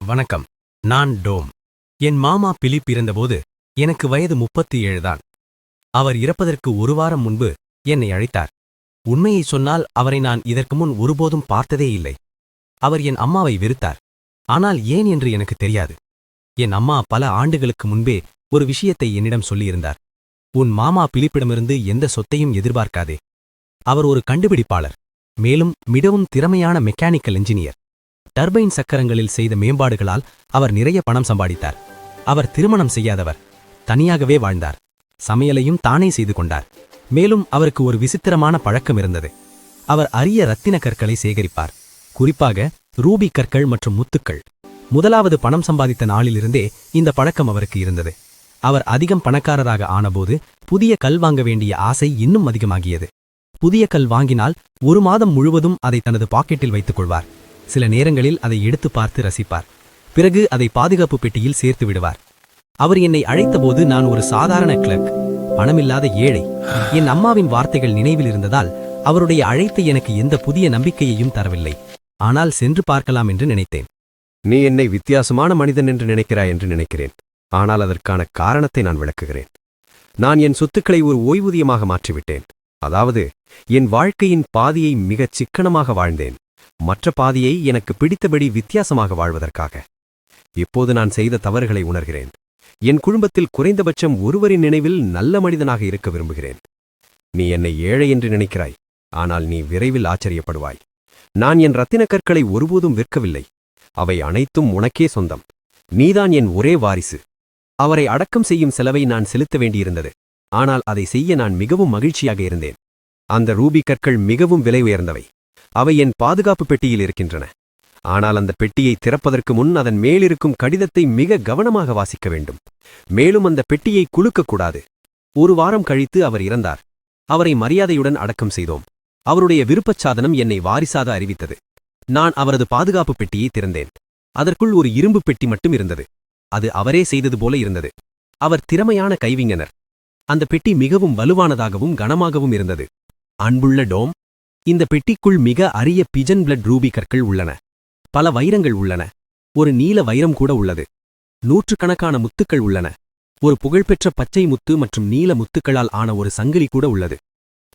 வணக்கம். நான் டோம். என் மாமா பிலிப் இறந்தபோது எனக்கு வயது 37 தான். அவர் இறப்பதற்கு ஒரு வாரம் முன்பு என்னை அழைத்தார். உண்மையை சொன்னால் அவரை நான் இதற்கு முன் ஒருபோதும் பார்த்ததே இல்லை. அவர் என் அம்மாவை வெறுத்தார். ஆனால் ஏன் என்று எனக்கு தெரியாது. என் அம்மா பல ஆண்டுகளுக்கு முன்பே ஒரு விஷயத்தை என்னிடம் சொல்லியிருந்தார். உன் மாமா பிலிப்பிடமிருந்து எந்த சொத்தையும் எதிர்பார்க்காதே. அவர் ஒரு கண்டுபிடிப்பாளர், மேலும் மிகவும் திறமையான மெக்கானிக்கல் என்ஜினியர். டர்பைன் சக்கரங்களில் செய்த மேம்பாடுகளால் அவர் நிறைய பணம் சம்பாதித்தார். அவர் திருமணம் செய்யாதவர், தனியாகவே வாழ்ந்தார். சமையலையும் தானே செய்து கொண்டார். மேலும் அவருக்கு ஒரு விசித்திரமான பழக்கம் இருந்தது. அவர் அரிய இரத்தின கற்களை சேகரிப்பார், குறிப்பாக ரூபி கற்கள் மற்றும் முத்துக்கள். முதலாவது பணம் சம்பாதித்த நாளிலிருந்தே இந்த பழக்கம் அவருக்கு இருந்தது. அவர் அதிகம் பணக்காரராக ஆனபோது புதிய கல் வாங்க வேண்டிய ஆசை இன்னும் அதிகமாகியது. புதிய கல் வாங்கினால் ஒரு மாதம் முழுவதும் அதை தனது பாக்கெட்டில் வைத்துக் கொள்வார். சில நேரங்களில் அதை எடுத்து பார்த்து ரசிப்பார். பிறகு அதை பாதுகாப்பு பெட்டியில் சேர்த்து விடுவார். அவர் என்னை அழைத்தபோது நான் ஒரு சாதாரண கிளர்க், பணமில்லாத ஏழை. என் அம்மாவின் வார்த்தைகள் நினைவில் இருந்ததால் அவருடைய அழைத்து எனக்கு எந்த புதிய நம்பிக்கையையும் தரவில்லை. ஆனால் சென்று பார்க்கலாம் என்று நினைத்தேன். நீ என்னை வித்தியாசமான மனிதன் என்று நினைக்கிறாய் என்று நினைக்கிறேன். ஆனால் அதற்கான காரணத்தை நான் விளக்குகிறேன். நான் என் சொத்துக்களை ஒரு ஓய்வூதியமாக மாற்றிவிட்டேன். அதாவது என் வாழ்க்கையின் பாதியை மிகச் சிக்கனமாக வாழ்ந்தேன், மற்ற பாதியை எனக்கு பிடித்தபடி வித்தியாசமாக வாழ்வதற்காக. இப்போது நான் செய்த தவறுகளை உணர்கிறேன். என் குடும்பத்தில் குறைந்தபட்சம் ஒருவரின் நினைவில் நல்ல மனிதனாக இருக்க விரும்புகிறேன். நீ என்னை ஏழை என்று நினைக்கிறாய், ஆனால் நீ விரைவில் ஆச்சரியப்படுவாய். நான் என் இரத்தின கற்களை ஒருபோதும் விற்கவில்லை. அவை அனைத்தும் உனக்கே சொந்தம். நீதான் என் ஒரே வாரிசு. அவரை அடக்கம் செய்யும் செலவை நான் செலுத்த வேண்டியிருந்தது, ஆனால் அதை செய்ய நான் மிகவும் மகிழ்ச்சியாக இருந்தேன். அந்த ரூபி கற்கள் மிகவும் விலை உயர்ந்தவை. அவை என் பாதுகாப்பு பெட்டியில் இருக்கின்றன. ஆனால் அந்த பெட்டியை திறப்பதற்கு முன் அதன் மேலிருக்கும் கடிதத்தை மிக கவனமாக வாசிக்க வேண்டும். மேலும் அந்த பெட்டியை குலுக்கக்கூடாது. ஒரு வாரம் கழித்து அவர் இறந்தார். அவரை மரியாதையுடன் அடக்கம் செய்தோம். அவருடைய விருப்பச்சாதனம் என்னை வாரிசாக அறிவித்தது. நான் அவரது பாதுகாப்பு பெட்டியை திறந்தேன். அதற்குள் ஒரு இரும்பு பெட்டி மட்டும் இருந்தது. அது அவரே செய்தது போல இருந்தது. அவர் திறமையான கைவிஞனர். அந்த பெட்டி மிகவும் வலுவானதாகவும் கனமாகவும் இருந்தது. அன்புள்ள டோம், இந்த பெட்டிக்குள் மிக அரிய பிஜன் பிளட் ரூபி கற்கள் உள்ளன. பல வைரங்கள் உள்ளன. ஒரு நீல வைரம் கூட உள்ளது. நூற்றுக்கணக்கான முத்துக்கள் உள்ளன. ஒரு புகழ்பெற்ற பச்சை முத்து மற்றும் நீல முத்துக்களால் ஆன ஒரு சங்கிலி கூட உள்ளது.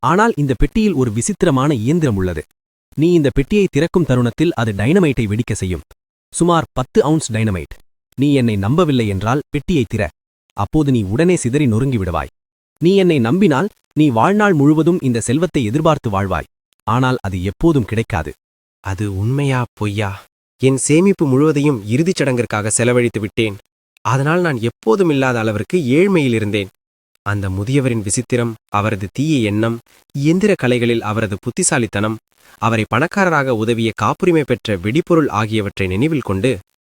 ஆனால் இந்த பெட்டியில் ஒரு விசித்திரமான இயந்திரம் உள்ளது. நீ இந்த பெட்டியை திறக்கும் தருணத்தில் அது டைனமைட்டை வெடிக்க செய்யும். சுமார் 10 அவுன்ஸ் டைனமைட். நீ என்னை நம்பவில்லை என்றால் பெட்டியை திற. அப்போது நீ உடனே சிதறி நொறுங்கிவிடுவாய். நீ என்னை நம்பினால் நீ வாழ்நாள் முழுவதும் இந்த செல்வத்தை எதிர்பார்த்து வாழ்வாய். ஆனால் அது எப்போதும் கிடைக்காது. அது உண்மையா பொய்யா? என் சேமிப்பு முழுவதையும் இறுதிச் சடங்கிற்காக செலவழித்து விட்டேன். அதனால் நான் எப்போதும் இல்லாத அளவிற்கு ஏழ்மையில் இருந்தேன். அந்த முதியவரின் விசித்திரம், அவரது தீய எண்ணம், இயந்திர கலைகளில் அவரது புத்திசாலித்தனம், அவரை பணக்காரராக உதவிய காப்புரிமை பெற்ற வெடிபொருள் ஆகியவற்றை நினைவில் கொண்டு,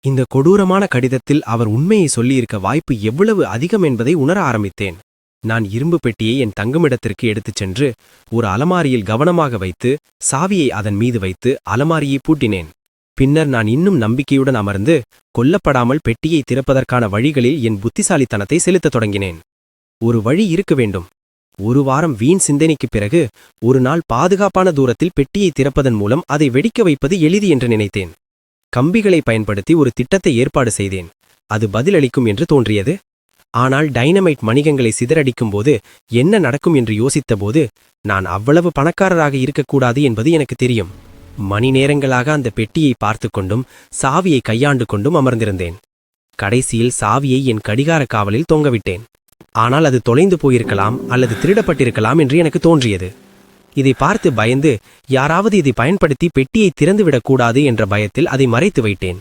இந்த கொடூரமான கடிதத்தில் அவர் உண்மையை சொல்லியிருக்க வாய்ப்பு எவ்வளவு அதிகம் என்பதை உணர ஆரம்பித்தேன். நான் இரும்பு பெட்டியை என் தங்குமிடத்திற்கு எடுத்துச் சென்று ஒரு அலமாரியில் கவனமாக வைத்து சாவியை அதன் மீது வைத்து அலமாரியை பூட்டினேன். பின்னர் நான் இன்னும் நம்பிக்கையுடன் அமர்ந்து கொல்லப்படாமல் பெட்டியை திறப்பதற்கான வழிகளில் என் புத்திசாலித்தனத்தை செலுத்தத் தொடங்கினேன். ஒரு வழி இருக்க வேண்டும். ஒரு வாரம் வீண் சிந்தனைக்குப் பிறகு ஒரு நாள் பாதுகாப்பான தூரத்தில் பெட்டியை திறப்பதன் மூலம் அதை வெடிக்க வைப்பது எளிது என்று நினைத்தேன். கம்பிகளை பயன்படுத்தி ஒரு திட்டத்தை ஏற்பாடு செய்தேன். அது பதிலளிக்கும் என்று தோன்றியது. ஆனால் டைனமைட் மணிகங்களை சிதறடிக்கும்போது என்ன நடக்கும் என்று யோசித்தபோது நான் அவ்வளவு பணக்காரராக இருக்கக்கூடாது என்பது எனக்கு தெரியும். மணி நேரங்களாக அந்த பெட்டியை பார்த்து கொண்டும் சாவியை கையாண்டு கொண்டும் அமர்ந்திருந்தேன். கடைசியில் சாவியை என் கடிகார காவலில் தொங்கவிட்டேன். ஆனால் அது தொலைந்து போயிருக்கலாம் அல்லது திருடப்பட்டிருக்கலாம் என்று எனக்கு தோன்றியது. இதை பார்த்து பயந்து யாராவது இதை பயன்படுத்தி பெட்டியை திறந்துவிடக்கூடாது என்ற பயத்தில் அதை மறைத்து வைத்தேன்.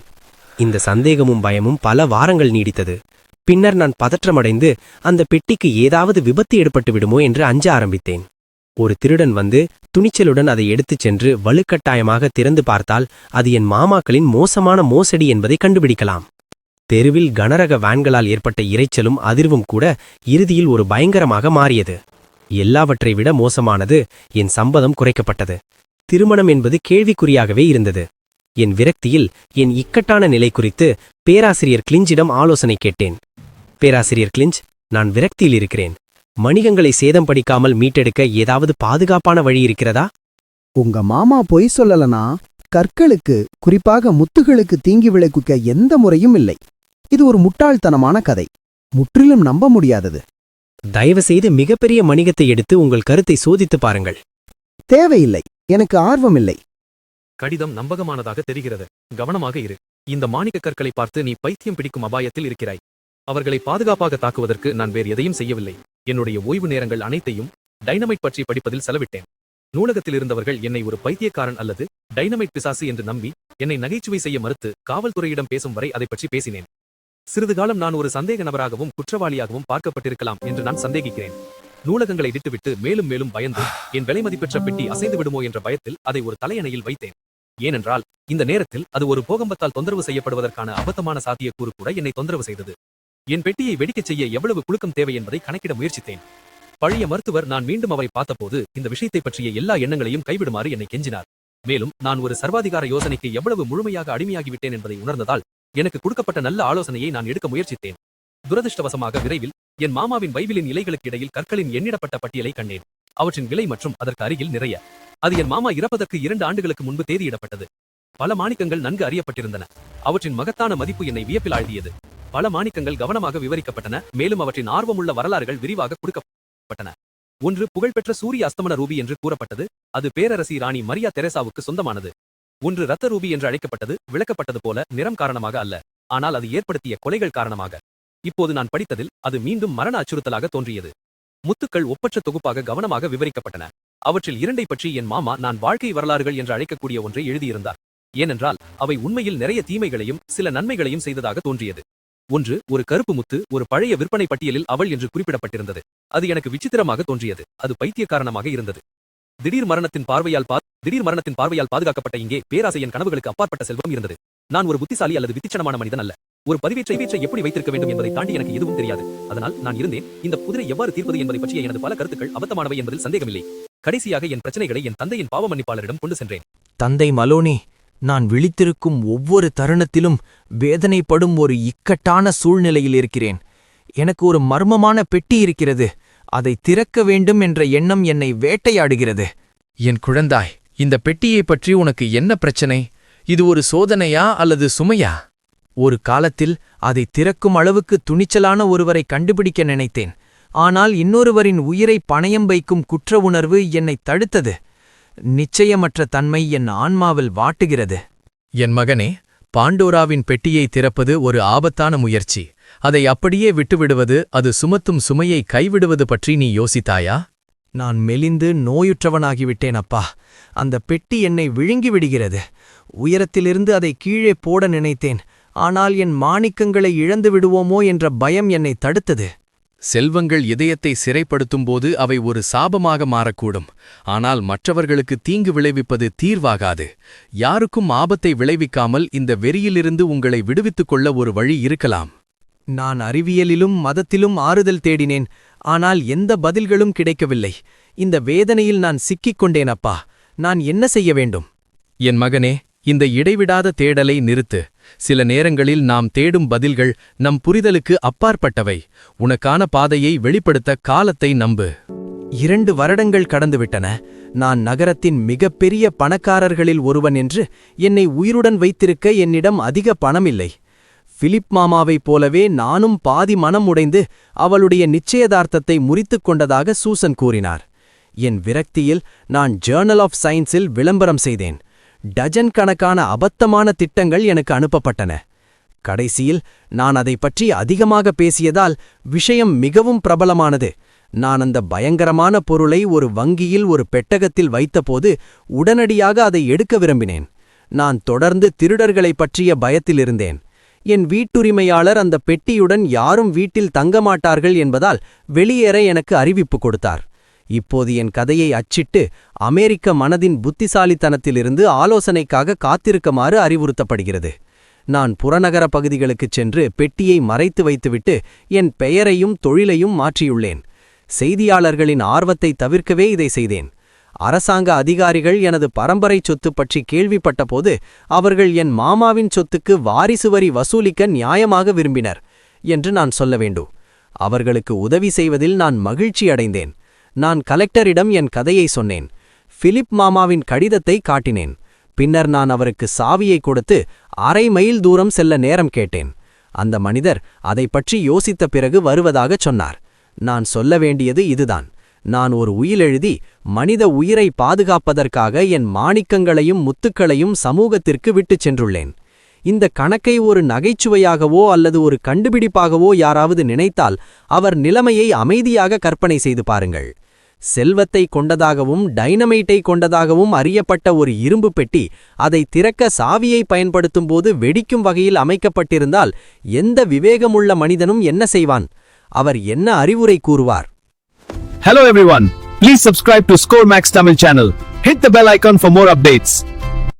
இந்த சந்தேகமும் பயமும் பல வாரங்கள் நீடித்தது. பின்னர் நான் பதற்றமடைந்து அந்த பெட்டிக்கு ஏதாவது விபத்து ஏற்பட்டு விடுமோ என்று அஞ்ச ஆரம்பித்தேன். ஒரு திருடன் வந்து துணிச்சலுடன் அதை எடுத்துச் சென்று வலுக்கட்டாயமாக திறந்து பார்த்தால் அது என் மாமாக்களின் மோசமான மோசடி என்பதை கண்டுபிடிக்கலாம். தெருவில் கனரக வேன்களால் ஏற்பட்ட இரைச்சலும் அதிர்வும் கூட இறுதியில் ஒரு பயங்கரமாக மாறியது. எல்லாவற்றை விட மோசமானது, என் சம்பளம் குறைக்கப்பட்டது. திருமணம் என்பது கேள்விக்குறியாகவே இருந்தது. என் விரக்தியில் என் இக்கட்டான நிலை குறித்து பேராசிரியர் கிளிஞ்சிடம் ஆலோசனை கேட்டேன். பேராசிரியர் கிளிஞ்ச், நான் விரக்தியில் இருக்கிறேன். மணிகங்களை சேதம் படிக்காமல் மீட்டெடுக்க ஏதாவது பாதுகாப்பான வழி இருக்கிறதா? உங்க மாமா பொய் சொல்லலனா கற்களுக்கு குறிப்பாக முத்துகளுக்கு தீங்கி விளைவிக்க எந்த முறையும் இல்லை. இது ஒரு முட்டாள்தனமான கதை, முற்றிலும் நம்ப முடியாதது. தயவுசெய்து மிகப்பெரிய மணிகத்தை எடுத்து உங்கள் கருத்தை சோதித்துப் பாருங்கள். தேவையில்லை, எனக்கு ஆர்வமில்லை. கடிதம் நம்பகமானதாக தெரிகிறது. கவனமாக இரு. இந்த மாணிக்கக் கற்களை பார்த்து நீ பைத்தியம் பிடிக்கும் அபாயத்தில் இருக்கிறாய். அவர்களை பாதுகாப்பாக தாக்குவதற்கு நான் வேறு எதையும் செய்யவில்லை. என்னுடைய ஓய்வு நேரங்கள் அனைத்தையும் டைனமைட் பற்றி படிப்பதில் செலவிட்டேன். நூலகத்தில் இருந்தவர்கள் என்னை ஒரு பைத்தியக்காரன் அல்லது டைனமைட் பிசாசு என்று நம்பி என்னை நகைச்சுவை செய்ய மறுத்து காவல்துறையிடம் பேசும் வரை அதை பற்றி பேசினேன். சிறிது காலம் நான் ஒரு சந்தேக நபராகவும் குற்றவாளியாகவும் பார்க்கப்பட்டிருக்கலாம் என்று நான் சந்தேகிக்கிறேன். நூலகங்களை விட்டுவிட்டு மேலும் மேலும் பயந்து என் விலைமதிப்பெற்ற பெட்டி அசைந்து விடுமோ என்ற பயத்தில் அதை ஒரு தலையணையில் வைத்தேன். ஏனென்றால் இந்த நேரத்தில் அது ஒரு பூகம்பத்தால் தொந்தரவு செய்யப்படுவதற்கான அபத்தமான சாத்தியக்கூறு கூட என்னை தொந்தரவு செய்தது. என் பெட்டியை வெடிக்கச் செய்ய எவ்வளவு குலுக்கம் தேவை என்பதை கணக்கிட முயற்சித்தேன். பழைய மருத்துவர் நான் மீண்டும் அவரை பார்த்தபோது இந்த விஷயத்தை பற்றிய எல்லா எண்ணங்களையும் கைவிடுமாறு என்னை கெஞ்சினார். மேலும் நான் ஒரு சர்வாதிகார யோசனைக்கு எவ்வளவு முழுமையாக அடிமையாகிவிட்டேன் என்பதை உணர்ந்ததால் எனக்கு கொடுக்கப்பட்ட நல்ல ஆலோசனையை நான் எடுக்க முயற்சித்தேன். துரதிருஷ்டவசமாக விரைவில் என் மாமாவின் பைபிளின் இலைகளுக்கு இடையில் கற்களின் எண்ணிடப்பட்ட பட்டியலை கண்டேன். அவற்றின் விலை மற்றும் அதற்கு அருகில் நிறைய. அது என் மாமா இறப்பதற்கு 2 ஆண்டுகளுக்கு முன்பு தேதியிடப்பட்டது. பல மாணிக்கங்கள் நன்கு அறியப்பட்டிருந்தன. அவற்றின் மகத்தான மதிப்பு என்னை வியப்பில் ஆழ்த்தியது. பல மாணிக்கங்கள் கவனமாக விவரிக்கப்பட்டன, மேலும் அவற்றின் ஆர்வமுள்ள வரலாறுகள் விரிவாக கொடுக்கப்பட்டன. ஒன்று புகழ்பெற்ற சூரிய அஸ்தமன ரூபி என்று கூறப்பட்டது. அது பேரரசி ராணி மரியா தெரேசாவுக்கு சொந்தமானது. ஒன்று இரத்த ரூபி என்று அழைக்கப்பட்டது. விளக்கப்பட்டது போல நிறம் காரணமாக அல்ல, ஆனால் அது ஏற்படுத்திய கொலைகள் காரணமாக. இப்போது நான் படித்ததில் அது மீண்டும் மரண அச்சுறுத்தலாக தோன்றியது. முத்துக்கள் ஒப்பற்ற தொகுப்பாக கவனமாக விவரிக்கப்பட்டன. அவற்றில் 2ஐ பற்றி என் மாமா நான் வாழ்க்கை வரலாறுகள் என்று அழைக்கக்கூடிய ஒன்றை எழுதியிருந்தார். ஏனென்றால் அவை உண்மையில் நிறைய தீமைகளையும் சில நன்மைகளையும் செய்ததாக தோன்றியது. ஒன்று, ஒரு கருப்பு முத்து ஒரு பழைய விற்பனை பட்டியலில் அவள் என்று குறிப்பிடப்பட்டிருந்தது. அது எனக்கு விசித்திரமாக தோன்றியது. அது பைத்தியக்காரணமாக இருந்தது. திடீர் மரணத்தின் பார்வையால் பாதுகாக்கப்பட்ட இங்கே பேராசை என் கனவுகளுக்கு அப்பாற்பட்ட செல்வம் இருந்தது. நான் ஒரு புத்திசாலி அல்லது வித்திச்சனமான மனிதன் அல்ல. ஒரு பதிவேற்றை எப்படி வைத்திருக்க வேண்டும் என்பதை தாண்டி எனக்கு எதுவும் தெரியாது. அதனால் நான் இருந்தேன். இந்த புதிரை எவ்வாறு தீர்ப்பது என்பதை பற்றிய எனது பல கருத்துக்கள் அபத்தமானவை என்பதில் சந்தேகமில்லை. கடைசியாக என் பிரச்சனைகளை என் தந்தையின் பாவ மன்னிப்பாளரிடம் கொண்டு சென்றேன். தந்தை மலோனி, நான் விழித்திருக்கும் ஒவ்வொரு தருணத்திலும் வேதனைப்படும் ஒரு இக்கட்டான சூழ்நிலையில் இருக்கிறேன். எனக்கு ஒரு மர்மமான பெட்டி இருக்கிறது. அதை திறக்க வேண்டும் என்ற எண்ணம் என்னை வேட்டையாடுகிறது. என் குழந்தாய், இந்த பெட்டியைப் பற்றி உனக்கு என்ன பிரச்சனை? இது ஒரு சோதனையா அல்லது சுமையா? ஒரு காலத்தில் அதை திறக்கும் அளவுக்கு துணிச்சலான ஒருவரை கண்டுபிடிக்க நினைத்தேன். ஆனால் இன்னொருவரின் உயிரை பணயம் வைக்கும் குற்ற உணர்வு என்னை தடுத்தது. நிச்சயமற்ற தன்மை என் ஆன்மாவில் வாட்டுகிறது. என் மகனே, பாண்டோராவின் பெட்டியை திறப்பது ஒரு ஆபத்தான முயற்சி. அதை அப்படியே விட்டுவிடுவது, அது சுமத்தும் சுமையை கைவிடுவது பற்றி நீ யோசித்தாயா? நான் மெலிந்து நோயுற்றவனாகிவிட்டேன் அப்பா. அந்த பெட்டி என்னை விழுங்கிவிடுகிறது. உயரத்திலிருந்து அதை கீழே போட நினைத்தேன். ஆனால் என் மாணிக்கங்களை இழந்து விடுவோமோ என்ற பயம் என்னை தடுத்தது. செல்வங்கள் இதயத்தை சிறைப்படுத்தும்போது அவை ஒரு சாபமாக மாறக்கூடும். ஆனால் மற்றவர்களுக்கு தீங்கு விளைவிப்பது தீர்வாகாது. யாருக்கும் ஆபத்தை விளைவிக்காமல் இந்த வெறியிலிருந்து உங்களை விடுவித்துக் கொள்ள ஒரு வழி இருக்கலாம். நான் அறிவியலிலும் மதத்திலும் ஆறுதல் தேடினேன். ஆனால் எந்த பதில்களும் கிடைக்கவில்லை. இந்த வேதனையில் நான் சிக்கிக் கொண்டேன் அப்பா. நான் என்ன செய்ய வேண்டும்? என் மகனே, இந்த இடைவிடாத தேடலை நிறுத்து. சில நேரங்களில் நாம் தேடும் பதில்கள் நம் புரிதலுக்கு அப்பாற்பட்டவை. உனக்கான பாதையை வெளிப்படுத்த காலத்தை நம்பு. 2 வருடங்கள் கடந்துவிட்டன. நான் நகரத்தின் மிகப்பெரிய பணக்காரர்களில் ஒருவன் என்று என்னை உயிருடன் வைத்திருக்க என்னிடம் அதிக பணமில்லை. பிலிப் மாமாவைப் போலவே நானும் பாதி மனம் உடைந்து அவளுடைய நிச்சயதார்த்தத்தை முறித்துக் கொண்டதாக சூசன் கூறினார். என் விரக்தியில் நான் ஜேர்னல் ஆஃப் சயின்ஸில் விளம்பரம் செய்தேன். டஜன் கணக்கான அபத்தமான திட்டங்கள் எனக்கு அனுப்பப்பட்டன. கடைசியில் நான் அதை பற்றி அதிகமாக பேசியதால் விஷயம் மிகவும் பிரபலமானது. நான் அந்த பயங்கரமான பொருளை ஒரு வங்கியில் ஒரு பெட்டகத்தில் வைத்தபோது உடனடியாக அதை எடுக்க விரும்பினேன். நான் தொடர்ந்து திருடர்களைப் பற்றிய பயத்திலிருந்தேன். என் வீட்டுரிமையாளர் அந்த பெட்டியுடன் யாரும் வீட்டில் தங்கமாட்டார்கள் என்பதால் வெளியேற எனக்கு அறிவிப்பு கொடுத்தார். இப்போது என் கதையை அச்சிட்டு அமெரிக்க மனதின் புத்திசாலித்தனத்திலிருந்து ஆலோசனைக்காக காத்திருக்குமாறு அறிவுறுத்தப்படுகிறது. நான் புறநகர பகுதிகளுக்குச் சென்று பெட்டியை மறைத்து வைத்துவிட்டு என் பெயரையும் தொழிலையும் மாற்றியுள்ளேன். செய்தியாளர்களின் ஆர்வத்தை தவிர்க்கவே இதை செய்தேன். அரசாங்க அதிகாரிகள் எனது பரம்பரை சொத்து பற்றி கேள்விப்பட்டபோது அவர்கள் என் மாமாவின் சொத்துக்கு வாரிசு வரி வசூலிக்க நியாயமாக விரும்பினர் என்று நான் சொல்ல வேண்டும். அவர்களுக்கு உதவி செய்வதில் நான் மகிழ்ச்சி அடைந்தேன். நான் கலெக்டரிடம் என் கதையை சொன்னேன். பிலிப் மாமாவின் கடிதத்தை காட்டினேன். பின்னர் நான் அவருக்கு சாவியை கொடுத்து அரை மைல் தூரம் செல்ல நேரம் கேட்டேன். அந்த மனிதர் அதைப் பற்றி யோசித்த பிறகு வருவதாகச் சொன்னார். நான் சொல்ல வேண்டியது இதுதான். நான் ஒரு உயில் எழுதி மனித உயிரை பாதுகாப்பதற்காக என் மாணிக்கங்களையும் முத்துக்களையும் சமூகத்திற்கு விட்டுச் சென்றுள்ளேன். இந்த கணக்கை ஒரு நகைச்சுவையாகவோ அல்லது ஒரு கண்டுபிடிப்பாகவோ யாராவது நினைத்தால் அவர் நிலைமையை அமைதியாக கற்பனை செய்து பாருங்கள். செல்வத்தை கொண்டதாகவும் டைனமைட்டை கொண்டதாகவும் அறியப்பட்ட ஒரு இரும்பு பெட்டி அதை திறக்க சாவியை பயன்படுத்தும்போது வெடிக்கும் வகையில் அமைக்கப்பட்டிருந்தால் எந்த விவேகமுள்ள மனிதனும் என்ன செய்வான்? அவர் என்ன அறிவுரை கூறுவார்? Hello everyone. Please subscribe to Score Max Tamil channel. Hit the bell icon for more updates.